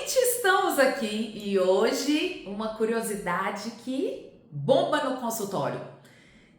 Finalmente estamos aqui e hoje uma curiosidade que bomba no consultório.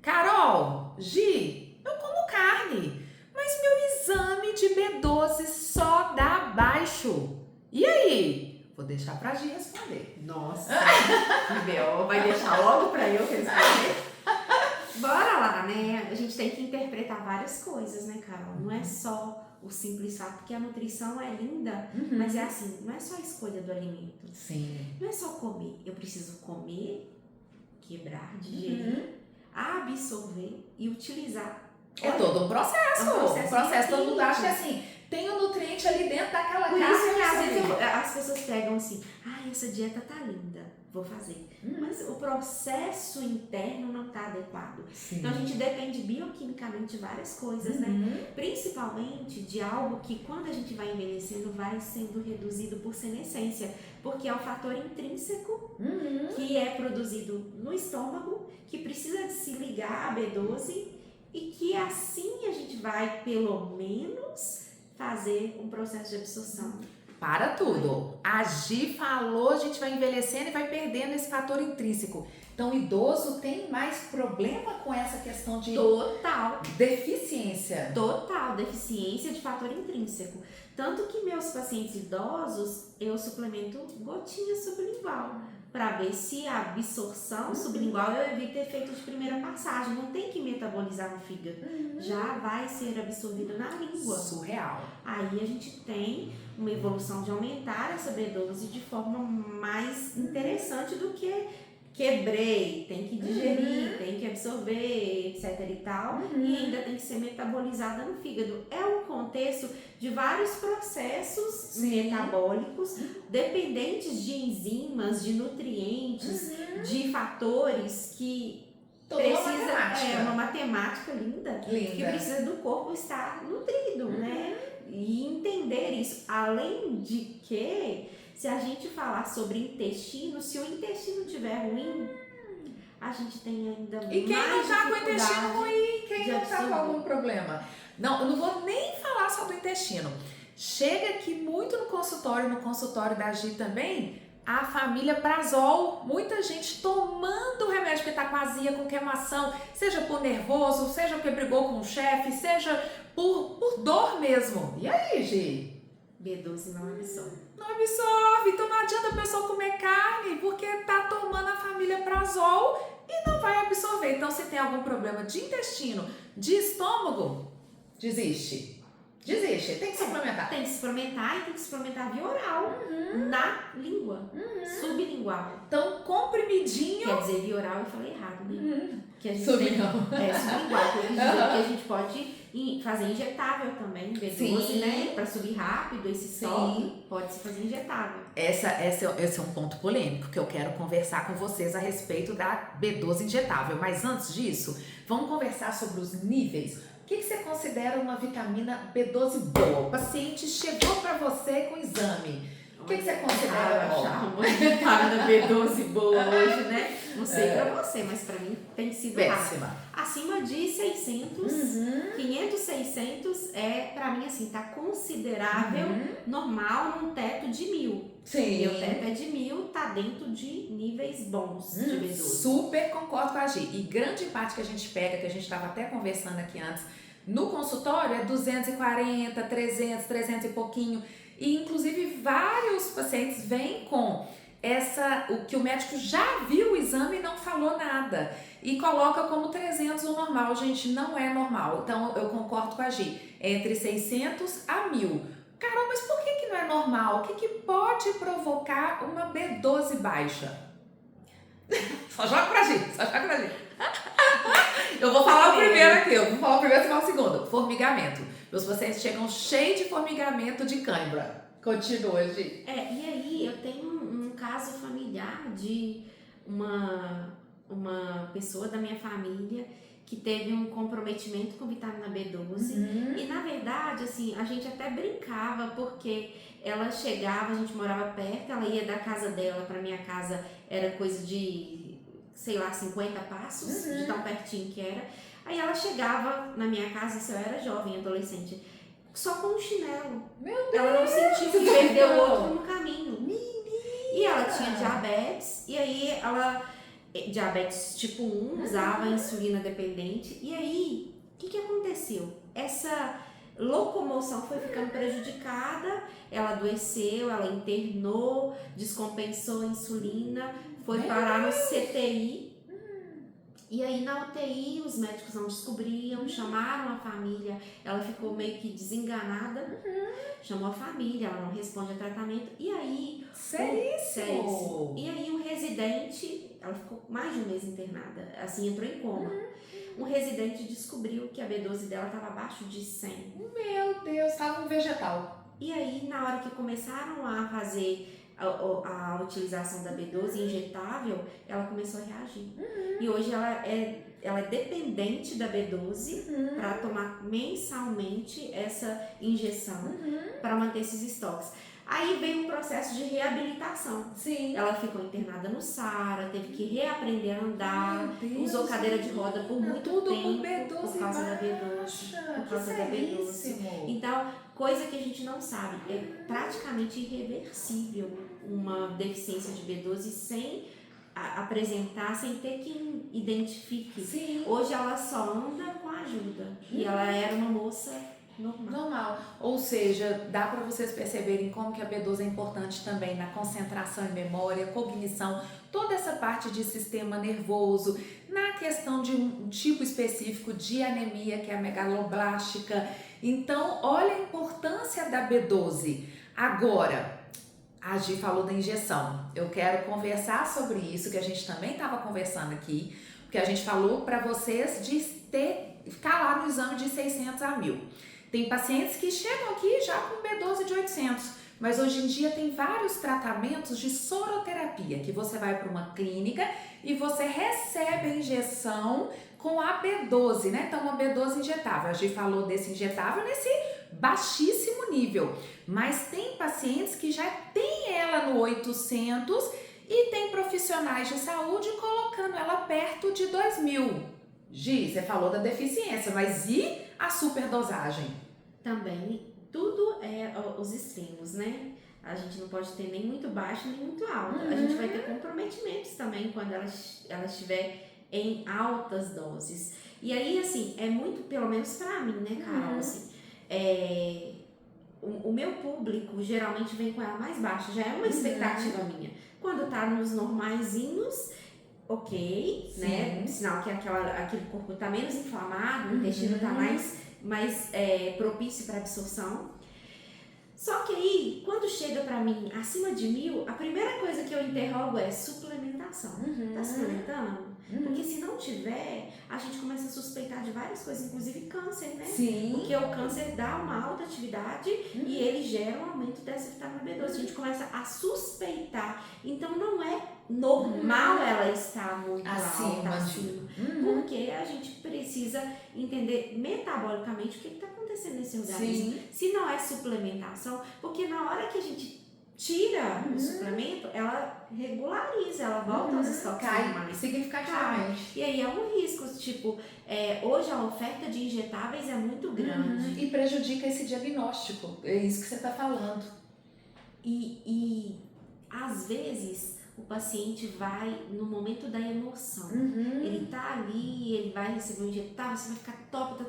Carol, Gi, eu como carne, mas meu exame de B12 só dá baixo. E aí? Vou deixar pra Gi responder. Nossa, que B.O. Vai deixar logo pra eu responder? Bora lá, né? A gente tem que interpretar várias coisas, né, Carol? Não é só o simples fato que a nutrição é linda, mas é assim, não é só a escolha do alimento. Sim. Não é só comer. Eu preciso comer, quebrar, digerir, absorver e utilizar. É todo um processo. É um processo Todo mundo acha que químico. assim, tem o nutriente ali dentro daquela Por carne. isso que às vezes as pessoas pegam assim, essa dieta tá linda, vou fazer. Mas o processo interno não tá adequado. Sim. Então a gente depende bioquimicamente de várias coisas, né? Principalmente de algo que quando a gente vai envelhecendo vai sendo reduzido por senescência, porque é o fator intrínseco que é produzido no estômago, que precisa de se ligar a B12 e que assim a gente vai pelo menos fazer um processo de absorção. Para tudo. A Gi falou, a gente vai envelhecendo e vai perdendo esse fator intrínseco. Então, o idoso tem mais problema com essa questão de Total deficiência. deficiência de fator intrínseco. Tanto que meus pacientes idosos, eu suplemento gotinha sublingual para ver se a absorção sublingual eu evito efeito de primeira passagem. Não tem que metabolizar no fígado. Já vai ser absorvido na língua. Surreal. Aí a gente tem uma evolução de aumentar essa B12 de forma mais interessante do que quebrei, tem que digerir, tem que absorver, etc e tal, e ainda tem que ser metabolizada no fígado. É um contexto de vários processos metabólicos dependentes de enzimas, de nutrientes, de fatores que precisa, uma matemática linda, que precisa do corpo estar nutrido, né? E entender isso. Além de que, se a gente falar sobre intestino, se o intestino estiver ruim, a gente tem ainda mais E quem não tá com o intestino ruim? Quem não tá com absorver. algum problema? Não, eu não vou nem falar sobre o intestino. Chega aqui muito no consultório da Gi também, a família Prazol, muita gente tomando remédio porque tá com azia, com queimação, seja por nervoso, seja porque brigou com o chefe, seja por dor mesmo. E aí, Gi? B12 não absorve. Não absorve, então não adianta a pessoa comer carne porque tá tomando a família Prazol e não vai absorver. Então, se tem algum problema de intestino, de estômago, desiste. Desiste, tem que suplementar. Tem que suplementar e tem que suplementar via oral, na língua, sublingual. Então, comprimidinho. Quer dizer, via oral eu falei errado, né? Que a gente Sublingual. sublingual, que eu quis dizer que a gente pode fazer injetável também, B12, né? Pra subir rápido esse estoque, pode se fazer injetável. Esse é um ponto polêmico que eu quero conversar com vocês a respeito da B12 injetável. Mas antes disso, vamos conversar sobre os níveis. O que você considera uma vitamina B12 boa? O paciente chegou para você com exame. O que você considera bom? Achar uma vitamina B12 boa hoje, né? Não sei pra você, mas pra mim tem sido péssima. Acima de 600, 500, 600 é, pra mim, assim, tá considerável normal num teto de 1000. Sim. Meu teto é de 1000, tá dentro de níveis bons de B12. Super concordo com a Gi. E grande parte que a gente pega, que a gente estava até conversando aqui antes, no consultório é 240, 300, 300 e pouquinho. E inclusive vários pacientes vêm com o que o médico já viu o exame e não falou nada. E coloca como 300 o normal. Gente, não é normal. Então eu concordo com a Gi. Entre 600 a 1000. Carol, mas por que não é normal? O que pode provocar uma B12 baixa? Só joga pra Gi. Eu vou falar o primeiro aqui. Eu vou falar o primeiro, você fala o segundo. Formigamento. Meus pacientes chegam cheios de formigamento de cãibra. Continua, Gi. E aí eu tenho um caso familiar de uma pessoa da minha família que teve um comprometimento com vitamina B12 e na verdade, assim, a gente até brincava porque ela chegava, a gente morava perto, ela ia da casa dela pra minha casa, era coisa de, sei lá, 50 passos, de tão pertinho que era. Aí ela chegava na minha casa, isso eu era jovem, adolescente, só com um chinelo. Meu Deus! Ela não sentiu que perdeu o outro no caminho. ela tinha diabetes, e aí ela, diabetes tipo 1, usava insulina dependente, e aí, o que aconteceu? Essa locomoção foi ficando prejudicada, ela adoeceu, ela internou, descompensou a insulina, foi parar no CTI. E aí na UTI os médicos não descobriam, chamaram a família, ela ficou meio que desenganada, chamou a família, ela não responde a tratamento, e aí... Seríssimo! E aí um residente, ela ficou mais de um mês internada, assim, entrou em coma. Um residente descobriu que a B12 dela estava abaixo de 100. Meu Deus, estava um vegetal. E aí na hora que começaram a fazer a utilização da B12 injetável, ela começou a reagir. E hoje ela é dependente da B12 para tomar mensalmente essa injeção para manter esses estoques. Aí veio um processo de reabilitação. Sim. Ela ficou internada no SARA, teve que reaprender a andar, usou cadeira de roda por muito tempo por causa da B12. Por causa da B12. Então, coisa que a gente não sabe, é praticamente irreversível uma deficiência de B12 sem apresentar, sem ter quem identifique. Sim. Hoje ela só anda com ajuda. E ela era uma moça normal. Ou seja, dá para vocês perceberem como que a B12 é importante também na concentração e memória, cognição, toda essa parte de sistema nervoso, na questão de um tipo específico de anemia, que é a megaloblástica. Então, olha a importância da B12. Agora, a Gi falou da injeção. Eu quero conversar sobre isso, que a gente também estava conversando aqui, porque a gente falou para vocês de ficar lá no exame de 600 a 1.000. Tem pacientes que chegam aqui já com B12 de 800, mas hoje em dia tem vários tratamentos de soroterapia, que você vai para uma clínica e você recebe a injeção com a B12, né? Então, uma B12 injetável. A gente falou desse injetável nesse baixíssimo nível, mas tem pacientes que já tem ela no 800 e tem profissionais de saúde colocando ela perto de 2.000. Gi, você falou da deficiência, mas e a superdosagem? Também, tudo é os extremos, né? A gente não pode ter nem muito baixo nem muito alto. A gente vai ter comprometimentos também quando ela estiver em altas doses. E aí, assim, é muito, pelo menos pra mim, né, Carol? Assim, o meu público geralmente vem com ela mais baixa, já é uma expectativa minha. Quando tá nos normaizinhos, ok, sim, né? Sinal que aquele corpo tá menos inflamado, o intestino tá mais propício para absorção. Só que aí, quando chega pra mim acima de 1.000, a primeira coisa que eu interrogo é suplementação. Tá suplementando? Porque se não tiver, a gente começa a suspeitar de várias coisas, inclusive câncer, né? Sim. Porque o câncer dá uma alta atividade e ele gera um aumento dessa vitamina B12. A gente começa a suspeitar. Então não é normal ela estar muito alta acima. Porque a gente precisa entender metabolicamente o que está acontecendo nesse organismo. Sim. Se não é suplementação, porque na hora que a gente tira o suplemento, ela regulariza, ela volta aos estoques normais. Significativamente. E aí é um risco, tipo, hoje a oferta de injetáveis é muito grande. E prejudica esse diagnóstico, é isso que você está falando. E às vezes o paciente vai no momento da emoção. Ele tá ali, ele vai receber um injetável, você vai ficar top,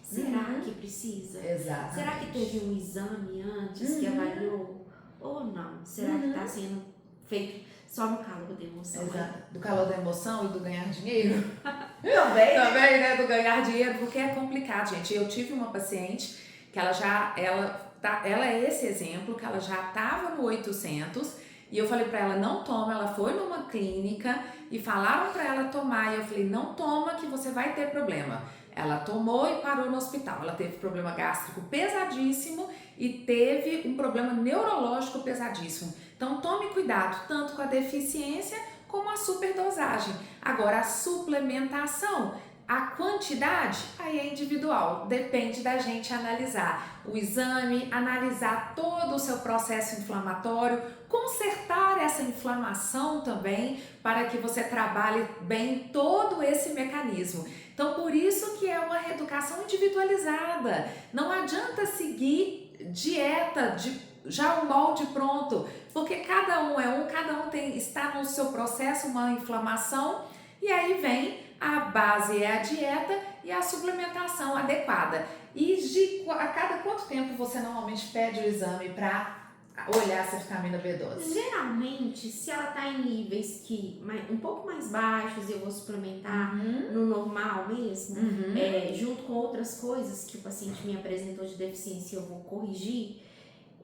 Será que precisa? Exatamente. Será que teve um exame antes que avaliou? Ou não? Será que está sendo feito só no calor da emoção? Exato. Do calor da emoção e do ganhar dinheiro? Também, né? Do ganhar dinheiro, porque é complicado, gente. Eu tive uma paciente que ela é esse exemplo, que ela já estava no 800 e eu falei pra ela, não toma. Ela foi numa clínica e falaram pra ela tomar e eu falei, não toma que você vai ter problema. Ela tomou e parou no hospital. Ela teve problema gástrico pesadíssimo e teve um problema neurológico pesadíssimo. Então tome cuidado tanto com a deficiência como a superdosagem. Agora a suplementação, a quantidade, aí é individual, depende da gente analisar o exame, analisar todo o seu processo inflamatório, consertar essa inflamação também para que você trabalhe bem todo esse mecanismo. Então, por isso que é uma reeducação individualizada. Não adianta seguir dieta já o molde pronto, porque cada um está no seu processo, uma inflamação, e aí vem a base é a dieta e a suplementação adequada. E a cada quanto tempo você normalmente pede o exame para olhar essa vitamina B12? Geralmente, se ela tá em níveis um pouco mais baixos, eu vou suplementar no normal mesmo, junto com outras coisas que o paciente me apresentou de deficiência, eu vou corrigir.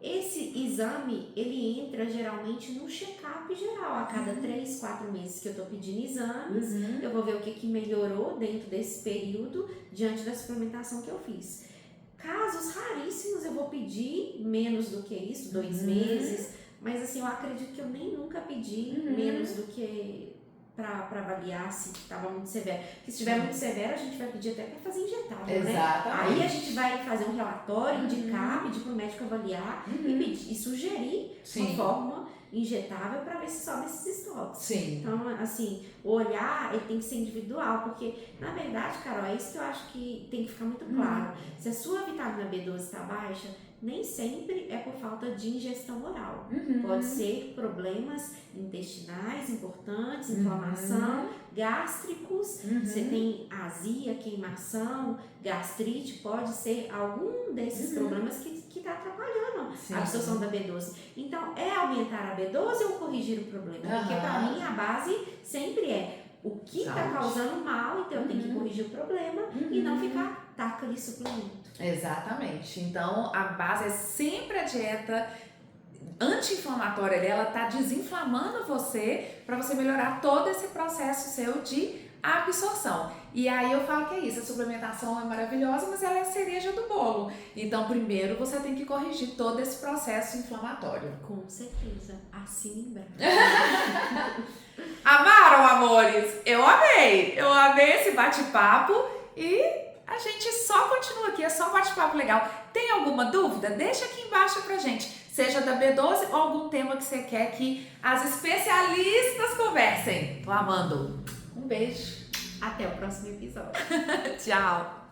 Esse exame, ele entra geralmente no check-up geral, a cada 3, 4 meses que eu tô pedindo exames, eu vou ver o que melhorou dentro desse período, diante da suplementação que eu fiz. Casos raríssimos eu vou pedir menos do que isso, 2 meses, mas assim, eu acredito que eu nem nunca pedi menos do que para avaliar se estava muito severo. Porque se estiver muito severo, a gente vai pedir até para fazer injetável, né? Aí a gente vai fazer um relatório, indicar, pedir para o médico avaliar e sugerir uma forma injetável para ver se sobe esses estoques. Sim. Então, assim, o olhar ele tem que ser individual, porque, na verdade, Carol, é isso que eu acho que tem que ficar muito claro. Se a sua vitamina B12 está baixa, nem sempre é por falta de ingestão oral. Pode ser problemas intestinais importantes, inflamação, gástricos, você tem azia, queimação, gastrite, pode ser algum desses problemas que está atrapalhando a absorção da B12. Então, é aumentar a B12 ou corrigir o problema? Porque para mim a base sempre é o que está causando mal, então eu tenho que corrigir o problema e não ficar taca ali suplemento. Exatamente. Então, a base é sempre a dieta anti-inflamatória, ela tá desinflamando você para você melhorar todo esse processo seu de absorção. E aí eu falo que é isso, a suplementação é maravilhosa, mas ela é a cereja do bolo. Então, primeiro você tem que corrigir todo esse processo inflamatório. Com certeza, assim em breve. Amaram, amores? Eu amei esse bate-papo e a gente só continua aqui, é só um bate-papo legal. Tem alguma dúvida? Deixa aqui embaixo pra gente, seja da B12 ou algum tema que você quer que as especialistas conversem. Tô amando. Um beijo. Até o próximo episódio. Tchau.